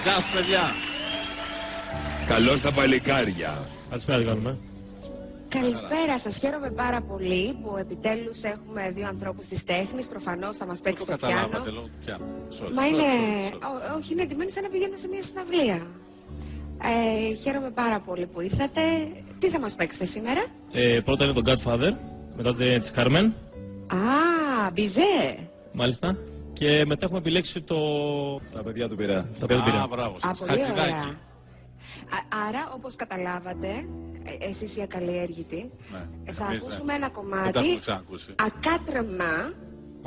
Γεια σας, παιδιά. Καλώς τα παλικάρια. Καλησπέρα, τι κάνουμε. Καλησπέρα σας. Χαίρομαι πάρα πολύ που επιτέλους έχουμε δύο ανθρώπους της τέχνης. Προφανώς θα μας παίξει το πιάνο. Μα είναι... Όχι, είναι εντυμένοι σαν να πηγαίνουν σε μια συναυλία. Χαίρομαι πάρα πολύ που ήρθατε. Τι θα μας παίξετε σήμερα? Πρώτα είναι το Godfather, μετά της Carmen. Α, Μπιζέ. Μάλιστα. Και μετά έχουμε επιλέξει το... Τα παιδιά του Πειραιά. Τα παιδιά του Πειραιά. Μπράβο σας. Πολύ ωραία. Άρα, όπως καταλάβατε, εσείς οι ακαλλιέργητοι, θα ακούσουμε ένα κομμάτι ακάτρεμα,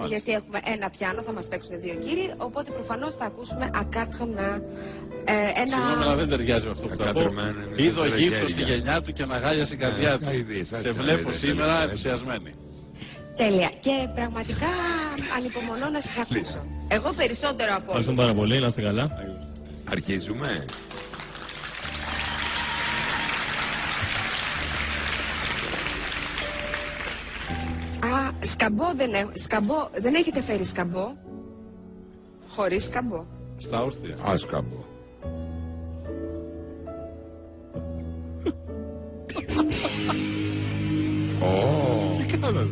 γιατί έχουμε ένα πιάνο, θα μας παίξουν δύο κύριοι, οπότε προφανώς θα ακούσουμε ακάτρεμα. Συγγνώμη, αλλά δεν ταιριάζει με αυτό που θα πω. Είδω γύφτο στη γενιά του και αναγάλιασε η καρδιά του. Σε βλέπω σήμερα ενθουσιασμένη. Τέλεια. Και πραγματικά ανυπομονώ να σας ακούσω. Εγώ περισσότερο από όλους. Ευχαριστούμε πάρα πολύ, να είστε καλά. Αρχίζουμε. Α, σκαμπό δεν έχετε φέρει σκαμπό? Χωρίς σκαμπό. Στα όρθια. Α, σκαμπό. Τι κάνατε?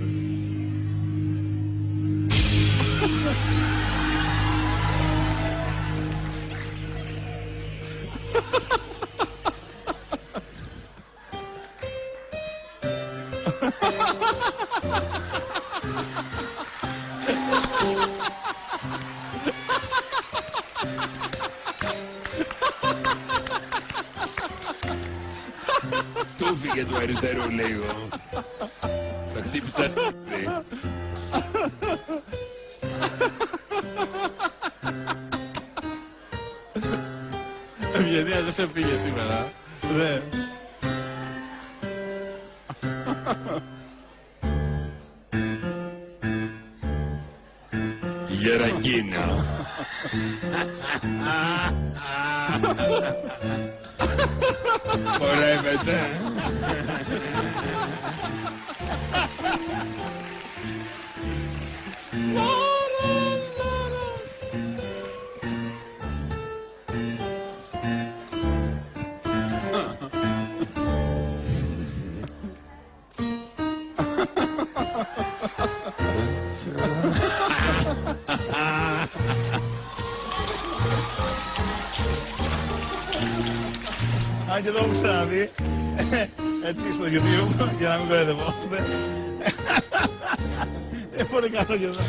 Του φύγε του αριστερού λίγο. Τα χτύπησα. Ευγενία, δεν σε πήγε σήμερα. Δε. Γερακίνα. Χορεύεται. Αν και το έχω ξαναδεί, έτσι στο YouTube, για να μην κοροϊδευόμαστε. Πολύ καλό και εδώ.